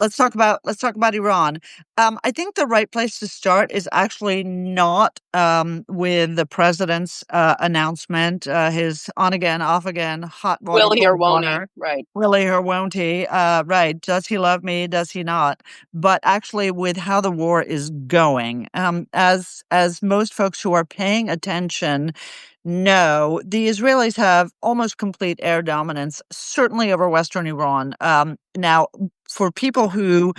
let's talk about Iran. I think the right place to start is actually not with the president's announcement, his on again, off again, hot water, Will he or cold won't he? water. Right. Will he or won't he? Right. Does he love me? Does he not? But actually, with how the war is going, as most folks who are paying attention know, the Israelis have almost complete air dominance, certainly over Western Iran. Now, for people who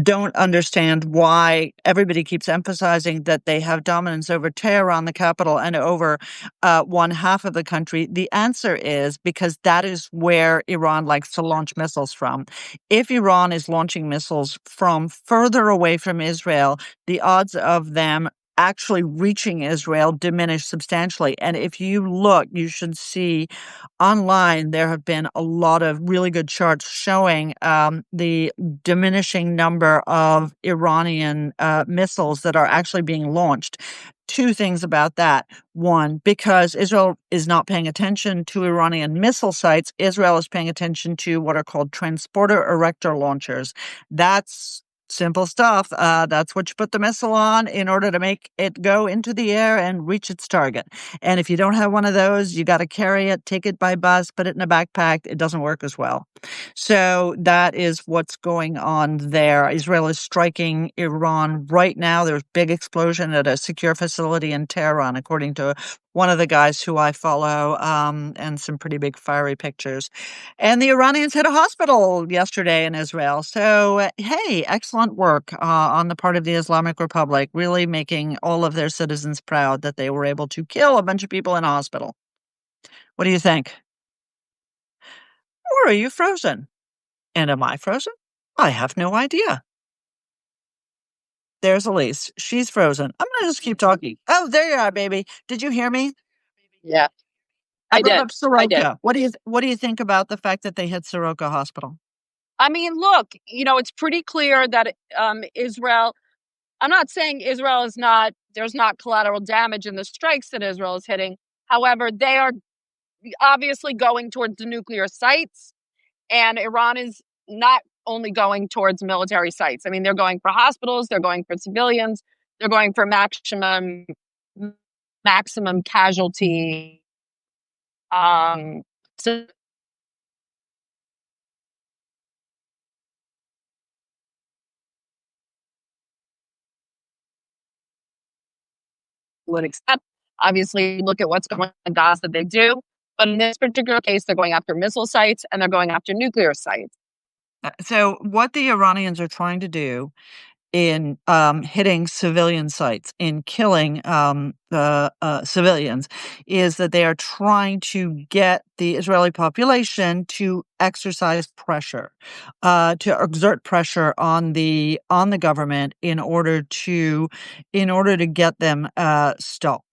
don't understand why everybody keeps emphasizing that they have dominance over Tehran, the capital, and over one half of the country, the answer is because that is where Iran likes to launch missiles from. If Iran is launching missiles from further away from Israel, the odds of them actually reaching Israel diminish substantially. And if you look, you should see online, there have been a lot of really good charts showing the diminishing number of Iranian missiles that are actually being launched. Two things about that. One, because Israel is not paying attention to Iranian missile sites, Israel is paying attention to what are called transporter erector launchers. That's simple stuff. That's what you put the missile on in order to make it go into the air and reach its target. And if you don't have one of those, you got to carry it, take it by bus, put it in a backpack. It doesn't work as well. So that is what's going on there. Israel is striking Iran right now. There's big explosion at a secure facility in Tehran, according to one of the guys who I follow, and some pretty big fiery pictures. And the Iranians hit a hospital yesterday in Israel. So, hey, excellent work on the part of the Islamic Republic, really making all of their citizens proud that they were able to kill a bunch of people in a hospital. What do you think? Or are you frozen? And am I frozen? I have no idea. There's Elise. She's frozen. I'm going to just keep talking. Oh, there you are, baby. Did you hear me? Yeah, I I brought did. up I did. Soroka. What do you think about the fact that they hit Soroka Hospital? I mean, look, it's pretty clear that Israel, I'm not saying Israel is not, there's not collateral damage in the strikes that Israel is hitting. However, they are obviously going towards the nuclear sites, and Iran is not only going towards military sites. I mean, they're going for hospitals, they're going for civilians, they're going for maximum casualty. So would accept. Obviously, look at what's going on in Gaza, they do. But in this particular case, they're going after missile sites and they're going after nuclear sites. So, what the Iranians are trying to do in hitting civilian sites, in killing the civilians, is that they are trying to get the Israeli population to exercise pressure, to exert pressure on the government in order to get them stopped.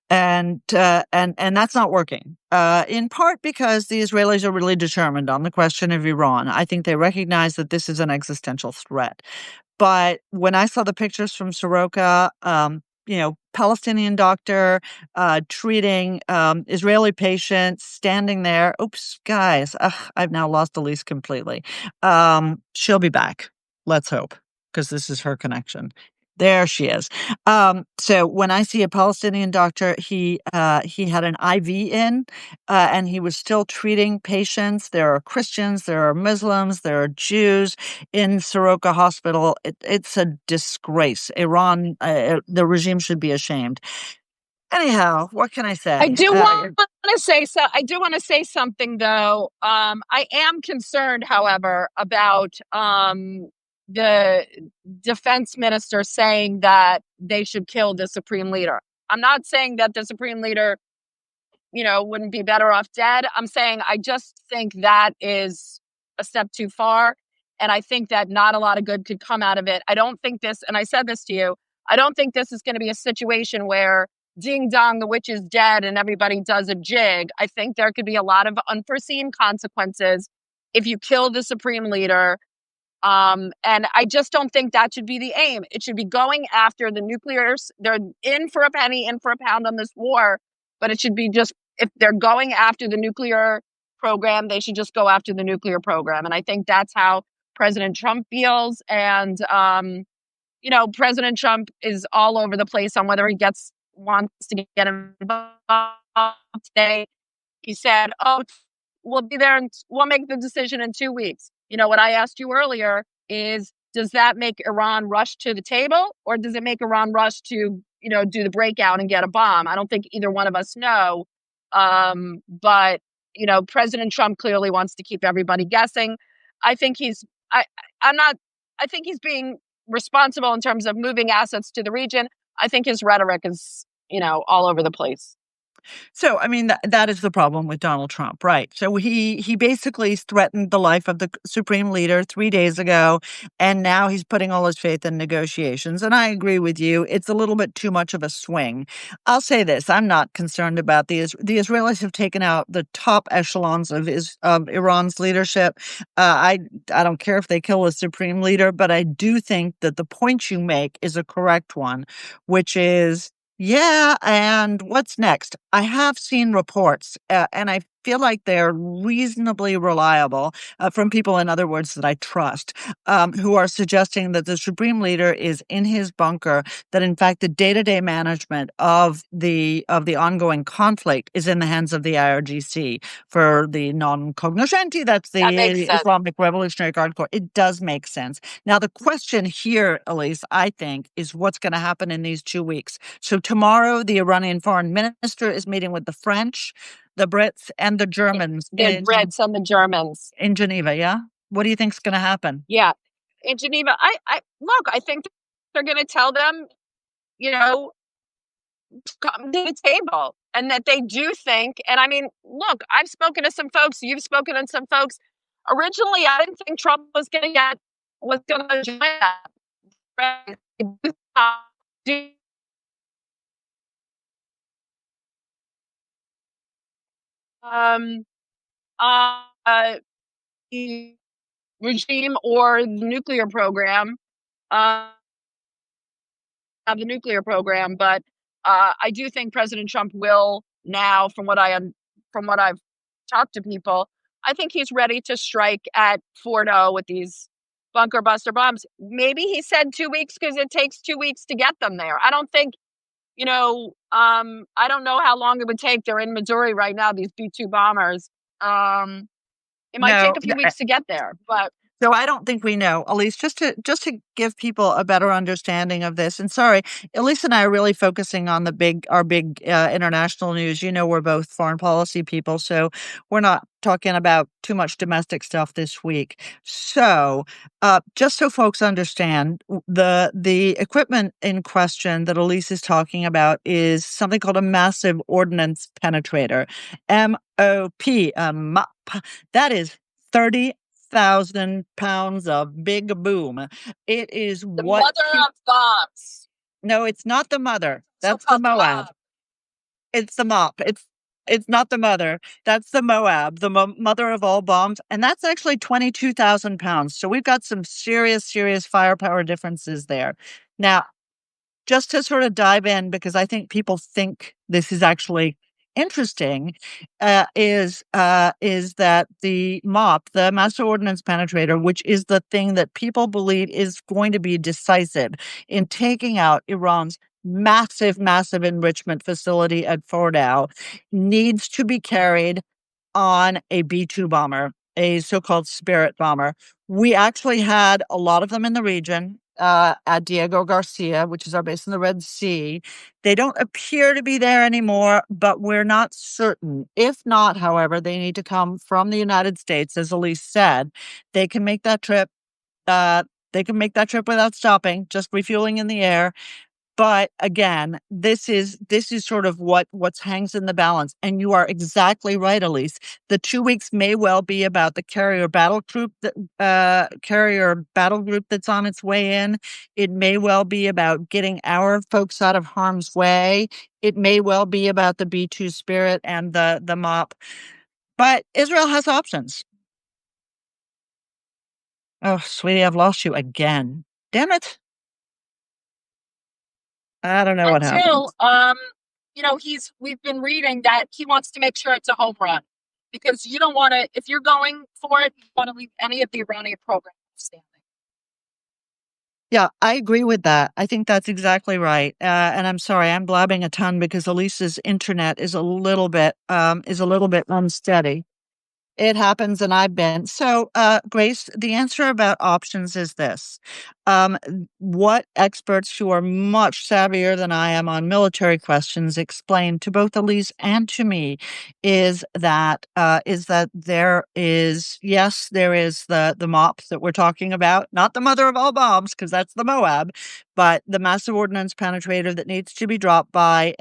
And that's not working. In part because the Israelis are really determined on the question of Iran. I think they recognize that this is an existential threat. But when I saw the pictures from Soroka, Palestinian doctor treating Israeli patients, standing there. Oops, guys, I've now lost Elise completely. She'll be back. Let's hope, because this is her connection. There she is. So when I see a Palestinian doctor, he had an IV in, and he was still treating patients. There are Christians, there are Muslims, there are Jews in Soroka Hospital. It's a disgrace. Iran, the regime should be ashamed. Anyhow, what can I I say? do want to say so. I do want to say something though. I am concerned, however, about the defense minister saying that they should kill the supreme leader. I'm not saying that the supreme leader, wouldn't be better off dead. I'm saying I just think that is a step too far. And I think that not a lot of good could come out of it. I don't think this, and I said this to you, I don't think this is going to be a situation where ding dong, the witch is dead and everybody does a jig. I think there could be a lot of unforeseen consequences if you kill the supreme leader. And I just don't think that should be the aim. It should be going after the nuclears. They're in for a penny, in for a pound on this war, but it should be just, if they're going after the nuclear program, they should just go after the nuclear program. And I think that's how President Trump feels. And, President Trump is all over the place on whether he wants to get involved today. He said, "Oh, we'll be there and we'll make the decision in 2 weeks." What I asked you earlier is, does that make Iran rush to the table, or does it make Iran rush to, do the breakout and get a bomb? I don't think either one of us know. But President Trump clearly wants to keep everybody guessing. I think I, I'm not, I think he's being responsible in terms of moving assets to the region. I think his rhetoric is, all over the place. So, I mean, that is the problem with Donald Trump, right? So he basically threatened the life of the supreme leader 3 days ago, and now he's putting all his faith in negotiations. And I agree with you; it's a little bit too much of a swing. I'll say this: I'm not concerned about the Israelis have taken out the top echelons of Iran's leadership. I don't care if they kill the supreme leader, but I do think that the point you make is a correct one, which is yeah, and what's next? I have seen reports, and I feel like they're reasonably reliable from people, in other words, that I trust, who are suggesting that the supreme leader is in his bunker. That in fact, the day-to-day management of the ongoing conflict is in the hands of the IRGC for the non-cognoscenti. That's That makes the sense. Islamic Revolutionary Guard Corps. It does make sense. Now, the question here, Elise, I think, is what's going to happen in these 2 weeks. So tomorrow, the Iranian foreign minister is meeting with the French, the Brits, and the Germans The Brits and the Germans. in Geneva. Yeah, what do you think's going to happen? Yeah. In Geneva, I look, I think they're going to tell them, come to the table, and that they do think. And I mean, look, I've spoken to some folks, you've spoken to some folks. Originally, I didn't think Trump was going to join that. Right? Um, uh, the regime or the nuclear program, uh, the nuclear program, but I do think President Trump will now, from what I've talked to people, I think he's ready to strike at Fordo with these bunker buster bombs. Maybe he said 2 weeks because it takes 2 weeks to get them there. I don't think, I don't know how long it would take. They're in Missouri right now, these B-2 bombers. It might take No, a few weeks to get there, but so I don't think we know, Elise. Just to give people a better understanding of this. And sorry, Elise and I are really focusing on our big international news. We're both foreign policy people, so we're not talking about too much domestic stuff this week. So, just so folks understand, the equipment in question that Elise is talking about is something called a massive ordnance penetrator, MOP, MOP. That is 30,000 pounds of big boom. It is the what mother of bombs, no, it's not the mother. That's the so-called Moab. mom. It's the mop. It's not the mother. That's the Moab, the mother of all bombs. And that's actually 22,000 pounds. So we've got some serious, serious firepower differences there. Now, just to sort of dive in, because I think people think this is actually interesting, is that the MOP, the Master Ordnance Penetrator, which is the thing that people believe is going to be decisive in taking out Iran's massive, massive enrichment facility at Fordow, needs to be carried on a B-2 bomber, a so-called Spirit bomber. We actually had a lot of them in the region at Diego Garcia, which is our base in the Red Sea. They don't appear to be there anymore, but we're not certain. If not, however, they need to come from the United States, as Elise said. They can make that trip. Uh, they can make that trip without stopping, just refueling in the air. But again, this is sort of what's hangs in the balance. And you are exactly right, Elise. The 2 weeks may well be about the carrier battle group that's on its way in. It may well be about getting our folks out of harm's way. It may well be about the B-2 Spirit and the MOP. But Israel has options. Oh, sweetie, I've lost you again. Damn it. I don't know what happened. Until we've been reading that he wants to make sure it's a home run, because you don't want to, if you're going for it, you want to leave any of the Iranian programs Yeah, I agree with that. I think that's exactly right. And I'm sorry, I'm blabbing a ton because Elise's internet is a little bit unsteady. It happens, and I've been. So, Grace, the answer about options is this. What experts who are much savvier than I am on military questions explain to both Elise and to me is that there is, yes, there is the MOP that we're talking about, not the mother of all bombs, because that's the Moab, but the massive ordnance penetrator that needs to be dropped by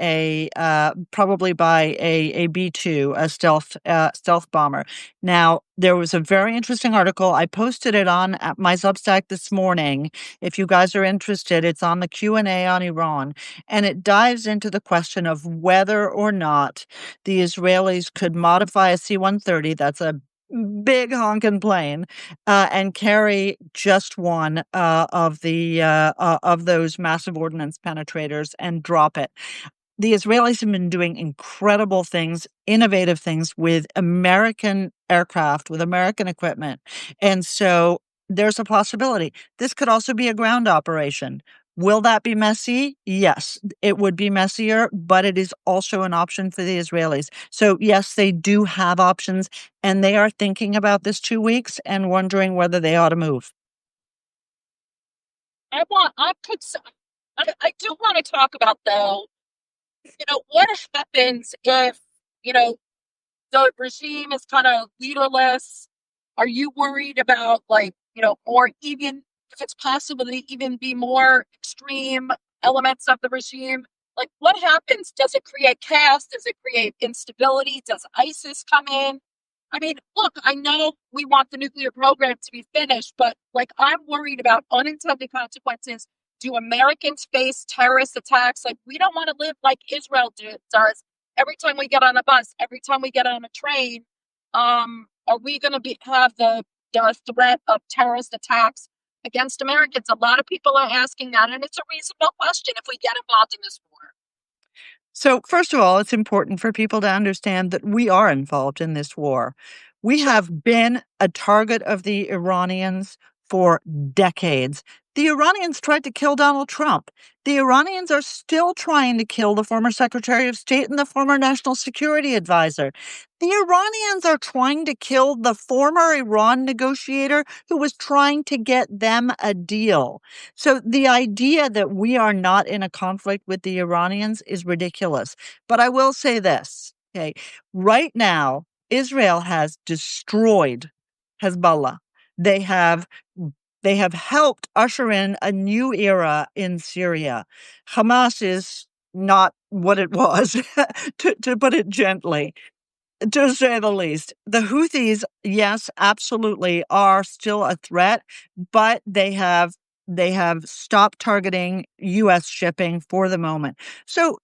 probably by a B-2, a stealth bomber. Now, there was a very interesting article. I posted it on at my Substack this morning. If you guys are interested, it's on the Q&A on Iran, and it dives into the question of whether or not the Israelis could modify a C-130, that's a big honking plane, and carry just one of those massive ordnance penetrators and drop it. The Israelis have been doing incredible things, innovative things with American aircraft, with American equipment. And so there's a possibility. This could also be a ground operation. Will that be messy? Yes, it would be messier, but it is also an option for the Israelis. So, yes, they do have options, and they are thinking about this 2 weeks and wondering whether they ought to move. I do want to talk about though, what happens if, you know, the regime is kind of leaderless? Are you worried about like, or even if it's possible to even be more extreme elements of the regime? Like what happens? Does it create chaos? Does it create instability? Does ISIS come in? I mean, look, I know we want the nuclear program to be finished, but like I'm worried about unintended consequences. Do Americans face terrorist attacks? Like we don't want to live like Israel does. Every time we get on a bus, every time we get on a train, are we going to have the threat of terrorist attacks against Americans? A lot of people are asking that, and it's a reasonable question if we get involved in this war. So, first of all, it's important for people to understand that we are involved in this war. We Sure. have been a target of the Iranians for decades. The Iranians tried to kill Donald Trump. The Iranians are still trying to kill the former Secretary of State and the former National Security Advisor. The Iranians are trying to kill the former Iran negotiator who was trying to get them a deal. So the idea that we are not in a conflict with the Iranians is ridiculous. But I will say this, okay? Right now, Israel has destroyed Hezbollah. They have they have helped usher in a new era in Syria. Hamas is not what it was, to put it gently, to say the least. The Houthis, yes, absolutely are still a threat, but they have stopped targeting US shipping for the moment. So,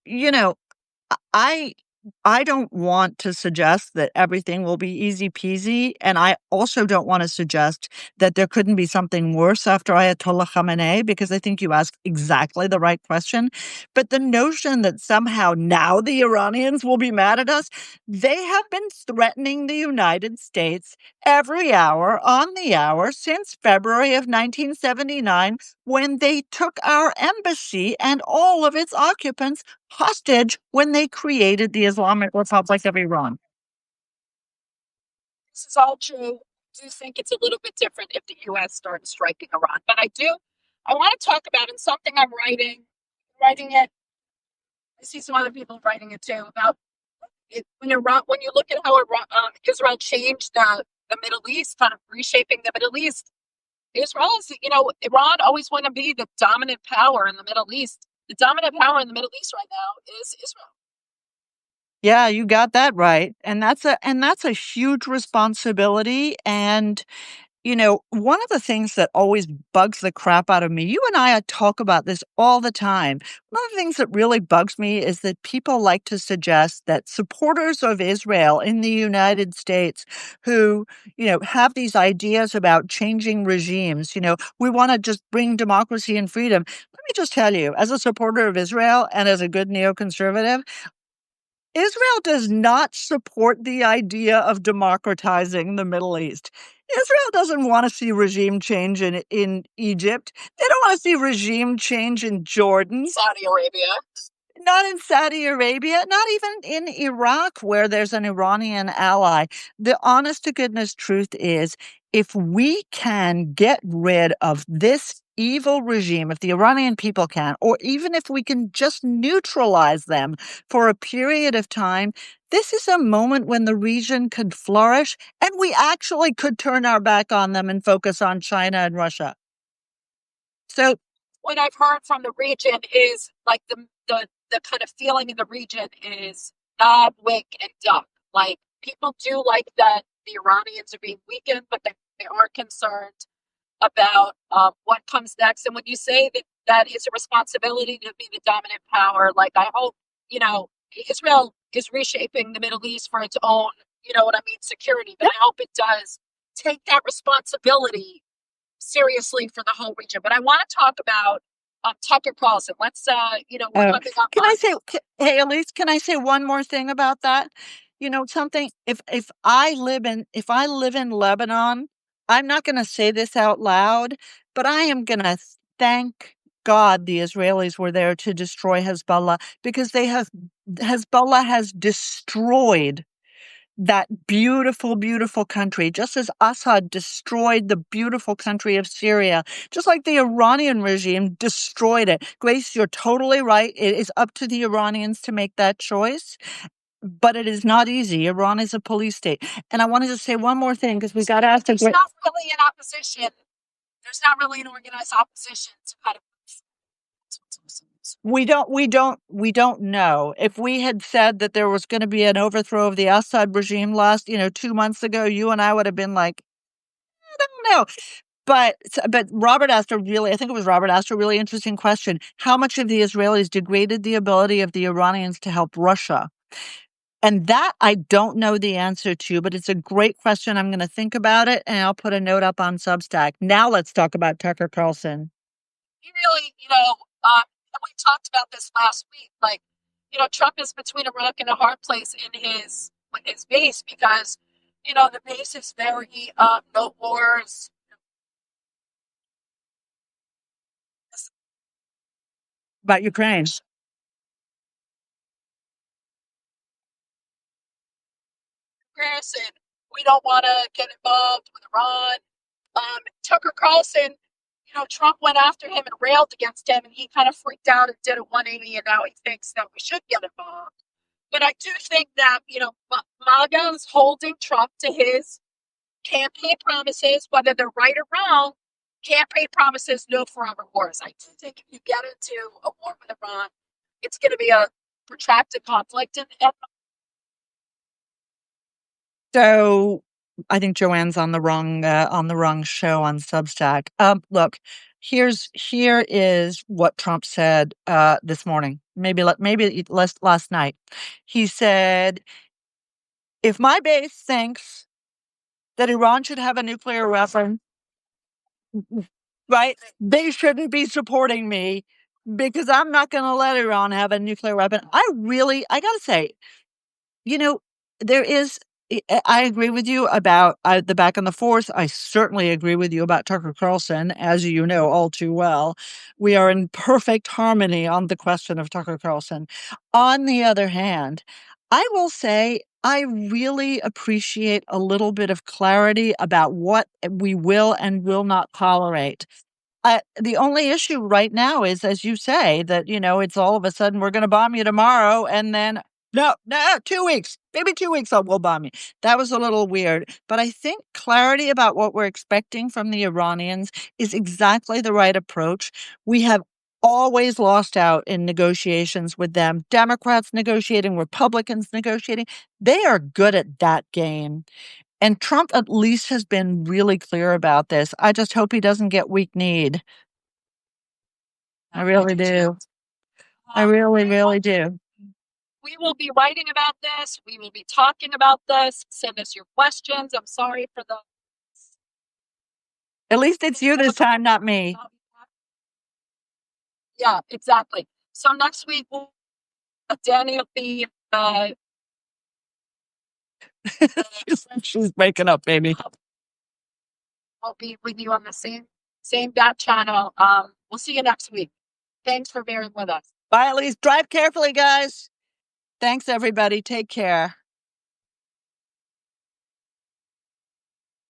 I I don't want to suggest that everything will be easy peasy, and I also don't want to suggest that there couldn't be something worse after Ayatollah Khamenei, because I think you asked exactly the right question. But the notion that somehow now the Iranians will be mad at us, they have been threatening the United States every hour on the hour since February of 1979 when they took our embassy and all of its occupants hostage when they created the Islamic Republic of Iran. This is all true. I do think it's a little bit different if the U.S. started striking Iran, but I want to talk about in something I'm writing it. I see some other people writing it too about it, when you look at how Israel changed the Middle East, kind of reshaping the Middle East. Israel is, Iran always want to be the dominant power in the Middle East. The dominant power in the Middle East right now is Israel. Yeah, you got that right. And that's a huge responsibility. And one of the things that always bugs the crap out of me, you and I talk about this all the time. One of the things that really bugs me is that people like to suggest that supporters of Israel in the United States who, have these ideas about changing regimes, we want to just bring democracy and freedom. Let me just tell you, as a supporter of Israel and as a good neoconservative, Israel does not support the idea of democratizing the Middle East. Israel doesn't want to see regime change in Egypt. They don't want to see regime change in Jordan. Saudi Arabia. Not in Saudi Arabia, not even in Iraq, where there's an Iranian ally. The honest to goodness truth is, if we can get rid of this evil regime, if the Iranian people can, or even if we can just neutralize them for a period of time, this is a moment when the region could flourish and we actually could turn our back on them and focus on China and Russia. So, What I've heard from the region is like the kind of feeling in the region is nod, wink, and duck. Like people do like that the Iranians are being weakened, but they are concerned about what comes next. And when you say that that is a responsibility to be the dominant power, like I hope, you know, Israel is reshaping the Middle East for its own, you know what I mean, security, but I hope it does take that responsibility seriously for the whole region. But I want to talk about Tucker Carlson. Let's, we're oh, coming up can on. I say, hey, Elise, can I say one more thing about that? You know, something, if I live in Lebanon, I'm not going to say this out loud, but I am going to thank God the Israelis were there to destroy Hezbollah because Hezbollah has destroyed that beautiful, beautiful country, just as Assad destroyed the beautiful country of Syria, just like the Iranian regime destroyed it. Grace, you're totally right. It is up to the Iranians to make that choice, but it is not easy. Iran is a police state. And I wanted to say one more thing because we got asked a There's great. not really an opposition. There's not really an organized opposition to kind of. We don't know. If we had said that there was going to be an overthrow of the Assad regime 2 months ago, you and I would have been like, I don't know. But Robert asked a really, I think it was Robert asked a really interesting question. How much of the Israelis degraded the ability of the Iranians to help Russia? And that I don't know the answer to, but it's a great question. I'm going to think about it and I'll put a note up on Substack. Now let's talk about Tucker Carlson. He really, we talked about this last week. Like, Trump is between a rock and a hard place in his with his base because, the base is very no wars. About Ukraine. Comparison. We don't want to get involved with Iran. Tucker Carlson, Trump went after him and railed against him, and he kind of freaked out and did a 180, and now he thinks that we should get involved. But I do think that, MAGA is holding Trump to his campaign promises, whether they're right or wrong. Campaign promises, no forever wars. I do think if you get into a war with Iran, it's going to be a protracted conflict. And So I think Joanne's on the wrong show on Substack. Look, here is what Trump said this morning. Maybe last night. He said, "If my base thinks that Iran should have a nuclear weapon, right? They shouldn't be supporting me because I'm not going to let Iran have a nuclear weapon." I got to say, you know, there is I agree with you about, the back and the forth. I certainly agree with you about Tucker Carlson, as you know all too well. We are in perfect harmony on the question of Tucker Carlson. On the other hand, I will say I really appreciate a little bit of clarity about what we will and will not tolerate. The only issue right now is, as you say, that, it's all of a sudden we're going to bomb you tomorrow. And then, no, no, 2 weeks, maybe 2 weeks, we'll bomb you. That was a little weird. But I think clarity about what we're expecting from the Iranians is exactly the right approach. We have always lost out in negotiations with them. Democrats negotiating, Republicans negotiating. They are good at that game. And Trump at least has been really clear about this. I just hope he doesn't get weak-kneed. I really do. I really, really do. we will be writing about this. We will be talking about this. Send us your questions. I'm sorry for the. At least it's you this time, not me. Yeah, exactly. So next week, Danny will be She's waking up, baby. we'll be with you on the same bat channel. We'll see you next week. Thanks for bearing with us. Bye, Elise. Drive carefully, guys. Thanks, everybody. Take care.